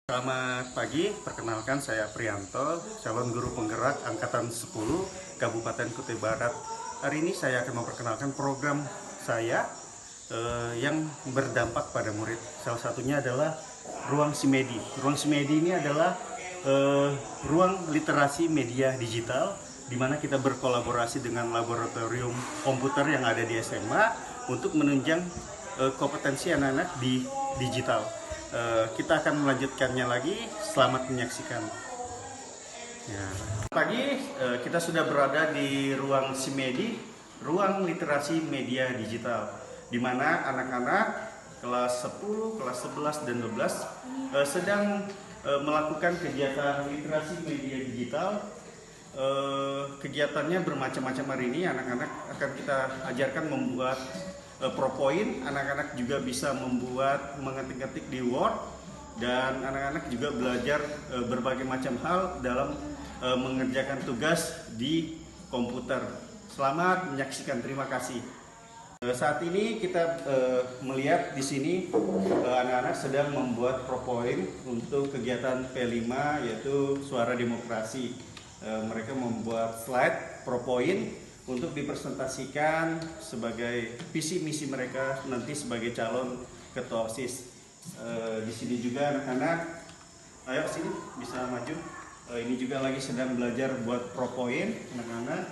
Selamat pagi, perkenalkan saya Prianto, calon guru penggerak Angkatan 10 Kabupaten Kutai Barat. Hari ini saya akan memperkenalkan program saya yang berdampak pada murid. Salah satunya adalah Ruang Simedi. Ruang Simedi ini adalah ruang literasi media digital, di mana kita berkolaborasi dengan laboratorium komputer yang ada di SMA untuk menunjang kompetensi anak-anak di digital. Kita akan melanjutkannya lagi. Selamat menyaksikan. Ya. Pagi kita sudah berada di ruang Simedi, ruang literasi media digital, di mana anak-anak kelas 10, kelas 11 dan 12 sedang melakukan kegiatan literasi media digital. Kegiatannya bermacam-macam hari ini. Anak-anak akan kita ajarkan membuat PowerPoint, anak-anak juga bisa mengetik-ketik di Word, dan anak-anak juga belajar berbagai macam hal dalam mengerjakan tugas di komputer. Selamat menyaksikan, terima kasih. Saat ini kita melihat di sini anak-anak sedang membuat PowerPoint untuk kegiatan P5, yaitu Suara Demokrasi. Mereka membuat slide PowerPoint untuk dipresentasikan sebagai visi misi mereka nanti sebagai calon ketua OSIS. Di sini juga anak-anak, ayo sini bisa maju. Ini juga lagi sedang belajar buat PowerPoint anak-anak.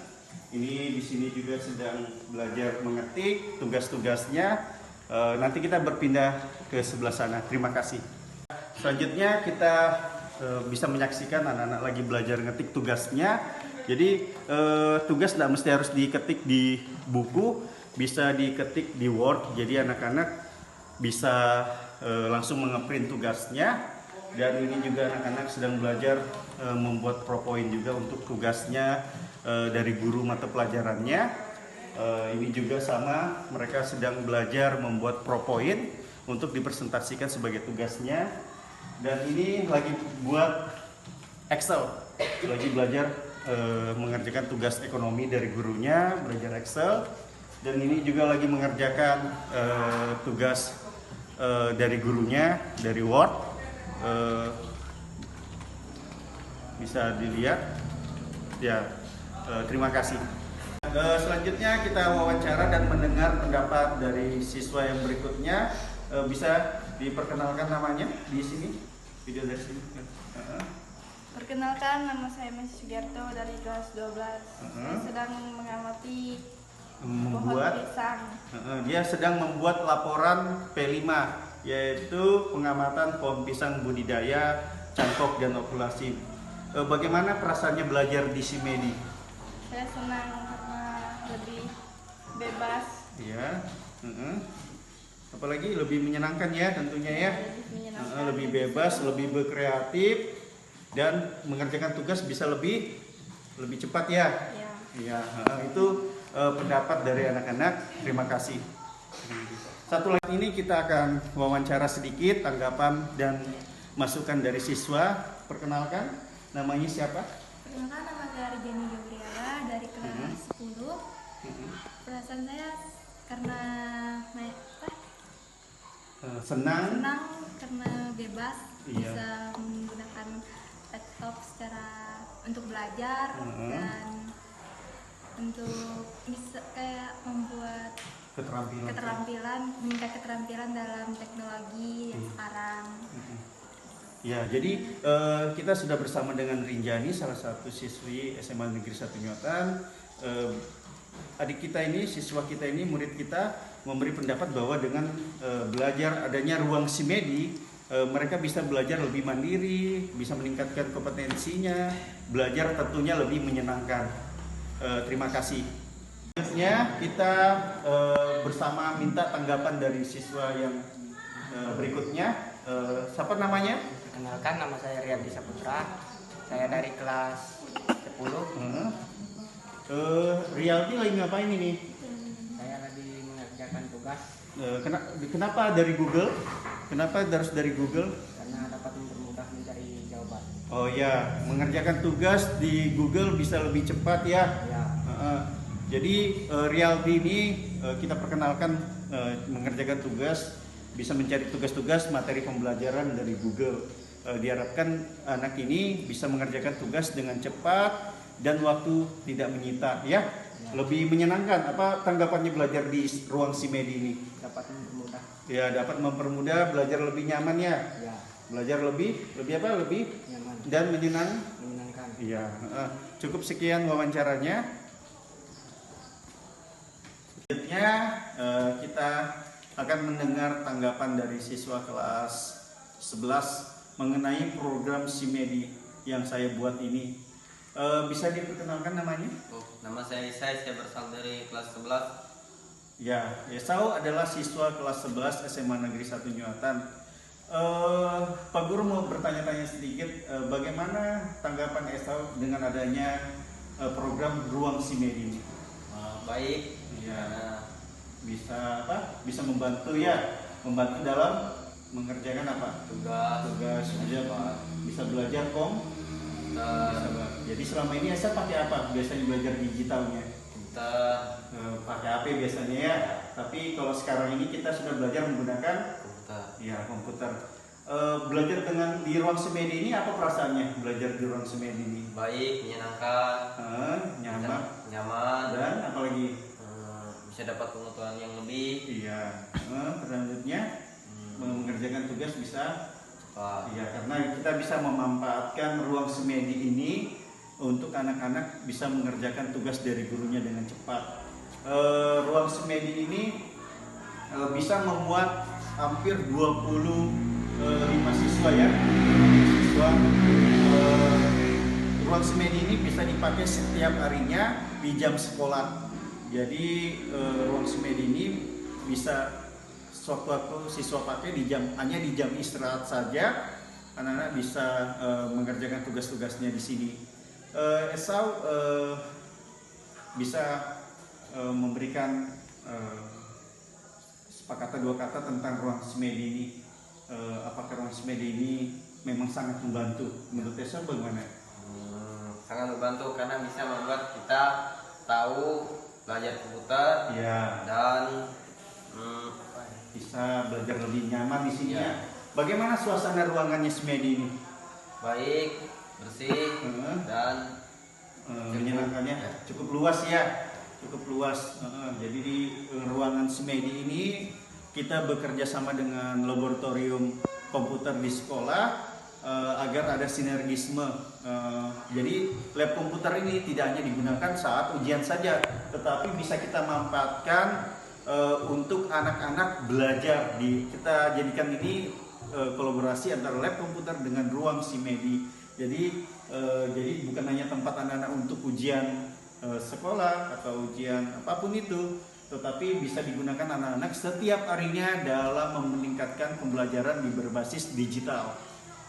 Ini di sini juga sedang belajar mengetik tugas-tugasnya. Nanti kita berpindah ke sebelah sana. Terima kasih. Selanjutnya kita bisa menyaksikan anak-anak lagi belajar ngetik tugasnya. Jadi tugas tidak mesti harus diketik di buku, bisa diketik di Word. Jadi anak-anak bisa langsung mengeprint tugasnya. Dan ini juga anak-anak sedang belajar membuat PowerPoint juga untuk tugasnya dari guru mata pelajarannya. Ini juga sama, mereka sedang belajar membuat PowerPoint untuk dipresentasikan sebagai tugasnya. Dan ini lagi buat Excel, lagi belajar mengerjakan tugas ekonomi dari gurunya, belajar Excel. Dan ini juga lagi mengerjakan tugas dari gurunya dari Word. Bisa dilihat ya. Terima kasih. Selanjutnya kita wawancara dan mendengar pendapat dari siswa yang berikutnya. Bisa diperkenalkan namanya di sini, video dari sini. Perkenalkan, nama saya Messi Sugiarto dari kelas 12. Saya sedang mengamati pohon pisang. Dia sedang membuat laporan P5, yaitu pengamatan pohon pisang budidaya, cangkok dan okulasi. Bagaimana perasaannya belajar di Simedi? Saya senang karena lebih bebas. Iya. Apalagi lebih menyenangkan ya tentunya ya. Lebih bebas, lebih berkreatif, dan mengerjakan tugas bisa lebih cepat ya. Iya. Itu pendapat dari anak-anak. Terima kasih. Satu lagi ini kita akan wawancara sedikit tanggapan dan masukan dari siswa. Perkenalkan, namanya siapa? Perkenalkan, nama saya Jenny Gabriela dari kelas 10. Perasaan saya karena senang karena bebas, iya. bisa menggunakan laptop untuk belajar dan untuk bisa kayak membuat meningkat keterampilan dalam teknologi yang sekarang. Ya, jadi kita sudah bersama dengan Rinjani, salah satu siswi SMA Negeri 1 Nyotan. Adik kita ini, siswa kita ini, murid kita memberi pendapat bahwa dengan belajar adanya ruang Simedi, mereka bisa belajar lebih mandiri, bisa meningkatkan kompetensinya, belajar tentunya lebih menyenangkan. Terima kasih. Selanjutnya kita bersama minta tanggapan dari siswa yang berikutnya. Siapa namanya? Perkenalkan, nama saya Riyadi Saputra. Saya dari kelas 10. Riyadi lagi ngapain ini? Saya lagi mengerjakan tugas. Kenapa dari Google? Kenapa harus dari Google? Karena dapat mempermudah mencari jawaban. Oh ya, mengerjakan tugas di Google bisa lebih cepat ya. Ya. Jadi Riyadi ini kita perkenalkan mengerjakan tugas, bisa mencari tugas-tugas materi pembelajaran dari Google. Diharapkan anak ini bisa mengerjakan tugas dengan cepat dan waktu tidak menyita, ya. Lebih menyenangkan. Apa tanggapannya belajar di ruang Simedi ini? Dapat mempermudah. Ya, dapat mempermudah, belajar lebih nyaman ya. Ya, Belajar lebih apa? Lebih nyaman, dan menyenangkan. Iya. Cukup sekian wawancaranya. Selanjutnya kita akan mendengar tanggapan dari siswa kelas 11 mengenai program Simedi yang saya buat ini. Bisa diperkenalkan namanya? Nama saya Isai, saya berasal dari kelas 11. Ya, Esau adalah siswa kelas 11 SMA Negeri 1 Nyuatan. Pak Guru mau bertanya-tanya sedikit, bagaimana tanggapan Esau dengan adanya program Ruang Simedi ini? Baik, Ya, karena bisa apa? Bisa membantu ya, membantu dalam mengerjakan apa? tugas Bisa belajar Jadi selama ini Esa pakai apa? Biasanya belajar digitalnya? komputer, Pakai HP biasanya ya. Tapi kalau sekarang ini kita sudah belajar menggunakan komputer. Belajar dengan di ruang Simedi ini apa perasaannya? Belajar di ruang Simedi ini? baik, menyenangkan, nyaman, Dan apalagi? bisa dapat pengetahuan yang lebih Iya. Selanjutnya mengerjakan tugas bisa. cepat. Iya, karena kita bisa memanfaatkan ruang Simedi ini untuk anak-anak bisa mengerjakan tugas dari gurunya dengan cepat. Ruang Simedi ini bisa memuat hampir 25 siswa ya. Ruang Simedi ini bisa dipakai setiap harinya di jam sekolah. Jadi ruang Simedi ini bisa sewaktu siswa pakai hanya di jam istirahat saja, anak-anak bisa mengerjakan tugas-tugasnya di sini. Esau bisa memberikan sepakata dua kata tentang ruang Simedi ini. Apakah ruang Simedi ini memang sangat membantu? Menurut Esau bagaimana? Sangat membantu karena bisa membuat kita tahu belajar komputer Ya, dan bisa belajar lebih nyaman di sini Ya. ya. Bagaimana suasana ruangannya Simedi ini? baik, bersih dan Menyenangkannya Ya. cukup luas ya, cukup luas. Jadi di ruangan Simedi ini kita bekerja sama dengan laboratorium komputer di sekolah agar ada sinergisme. Jadi lab komputer ini tidak hanya digunakan saat ujian saja, tetapi bisa kita manfaatkan untuk anak-anak belajar. Kita jadikan ini kolaborasi antara lab komputer dengan ruang Simedi. Jadi bukan hanya tempat anak-anak untuk ujian sekolah atau ujian apapun itu, tetapi bisa digunakan anak-anak setiap harinya dalam meningkatkan pembelajaran di berbasis digital,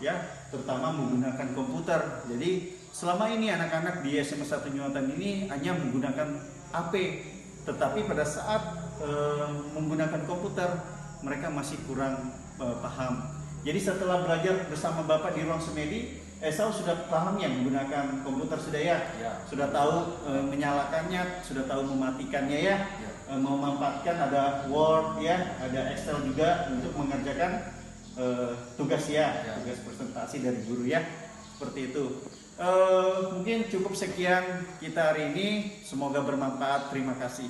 ya, terutama menggunakan komputer. Jadi selama ini anak-anak di SMA 1 Nyuatan ini hanya menggunakan HP, tetapi pada saat menggunakan komputer mereka masih kurang paham. Jadi setelah belajar bersama Bapak di ruang Simedi, Esau sudah paham ya menggunakan komputer sudah ya? Ya. Sudah tahu menyalakannya, sudah tahu mematikannya ya? Memanfaatkan ada Word ya, ada Excel juga untuk mengerjakan tugas ya, tugas presentasi dari guru ya, seperti itu. Mungkin cukup sekian kita hari ini, semoga bermanfaat. Terima kasih.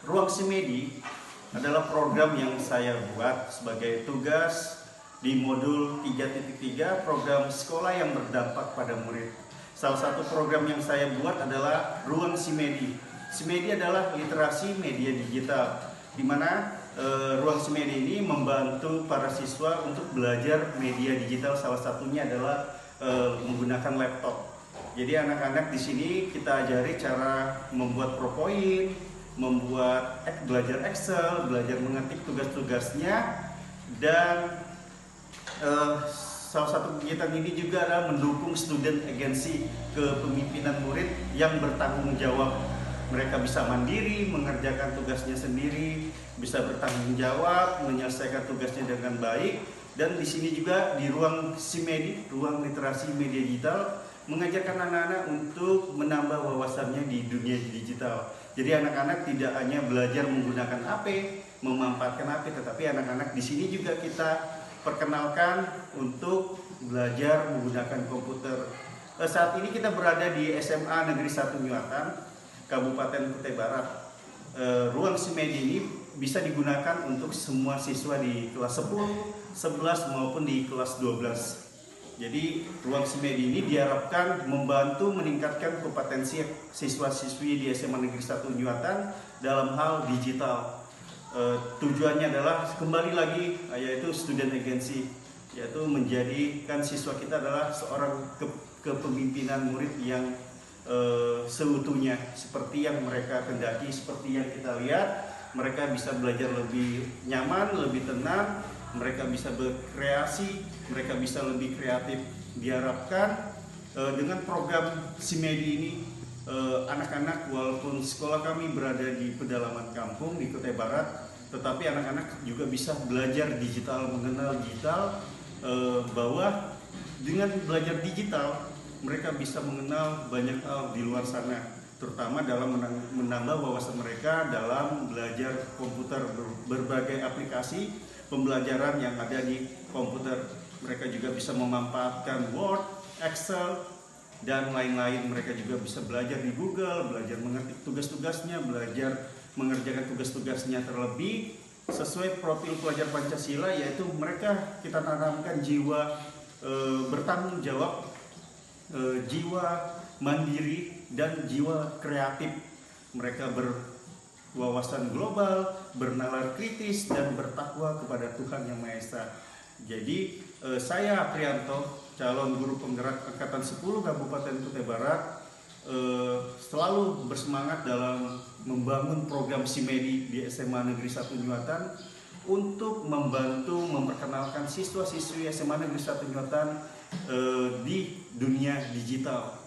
Ruang Simedi adalah program yang saya buat sebagai tugas di modul 3.3 program sekolah yang berdampak pada murid. Salah satu program yang saya buat adalah Ruang Simedi. Simedi adalah literasi media digital, di mana Ruang Simedi ini membantu para siswa untuk belajar media digital. Salah satunya adalah menggunakan laptop. Jadi anak-anak di sini kita ajari cara membuat PowerPoint, belajar Excel, belajar mengetik tugas-tugasnya, dan salah satu kegiatan ini juga adalah mendukung student agency kepemimpinan murid yang bertanggung jawab. Mereka bisa mandiri, mengerjakan tugasnya sendiri, bisa bertanggung jawab, menyelesaikan tugasnya dengan baik. Dan di sini juga di ruang Simedi, ruang literasi media digital, mengajarkan anak-anak untuk menambah wawasannya di dunia digital. Jadi anak-anak tidak hanya belajar menggunakan HP, memanfaatkan HP, tetapi anak-anak di sini juga kita perkenalkan untuk belajar menggunakan komputer. Saat ini kita berada di SMA Negeri 1 Nyuatan, Kabupaten Kutai Barat. Ruang Simedi ini bisa digunakan untuk semua siswa di kelas 10, 11 maupun di kelas 12. Jadi ruang Simedi ini diharapkan membantu meningkatkan kompetensi siswa-siswi di SMA Negeri 1 Nyuatan dalam hal digital. Tujuannya adalah kembali lagi yaitu student agency, yaitu menjadikan siswa kita adalah seorang kepemimpinan murid yang seutuhnya seperti yang mereka kendaki, seperti yang kita lihat. Mereka bisa belajar lebih nyaman, lebih tenang, mereka bisa berkreasi, mereka bisa lebih kreatif. Diharapkan dengan program Simedi ini anak-anak walaupun sekolah kami berada di pedalaman kampung di Kutai Barat, tetapi anak-anak juga bisa belajar digital, mengenal digital, bahwa dengan belajar digital mereka bisa mengenal banyak hal di luar sana, terutama dalam menambah wawasan mereka dalam belajar komputer, berbagai aplikasi pembelajaran yang ada di komputer. Mereka juga bisa memanfaatkan Word, Excel, dan lain-lain. Mereka juga bisa belajar di Google, belajar mengetik tugas-tugasnya, belajar mengerjakan tugas-tugasnya, terlebih sesuai profil pelajar Pancasila, yaitu mereka kita tanamkan jiwa bertanggung jawab, jiwa mandiri, dan jiwa kreatif. Mereka berwawasan global, bernalar kritis, dan bertakwa kepada Tuhan Yang Maha Esa. Jadi saya Prianto, calon guru penggerak Angkatan 10 Kabupaten Kutai Barat, selalu bersemangat dalam membangun program Simedi di SMA Negeri 1 Nyuatan untuk membantu memperkenalkan siswa-siswi SMA Negeri 1 Nyuatan di dunia digital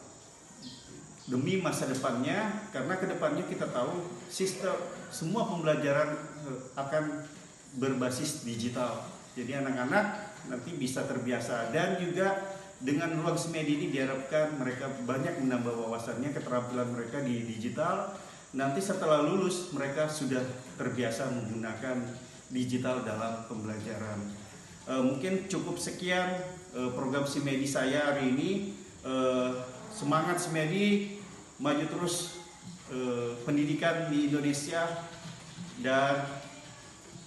demi masa depannya, karena kedepannya kita tahu sistem semua pembelajaran akan berbasis digital. Jadi anak-anak nanti bisa terbiasa, dan juga dengan ruang Simedi ini diharapkan mereka banyak menambah wawasannya, keterampilan mereka di digital. Nanti setelah lulus mereka sudah terbiasa menggunakan digital dalam pembelajaran. Mungkin cukup sekian program Simedi saya hari ini. Semangat Simedi, maju terus pendidikan di Indonesia, dan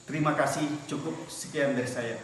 terima kasih. Cukup sekian dari saya.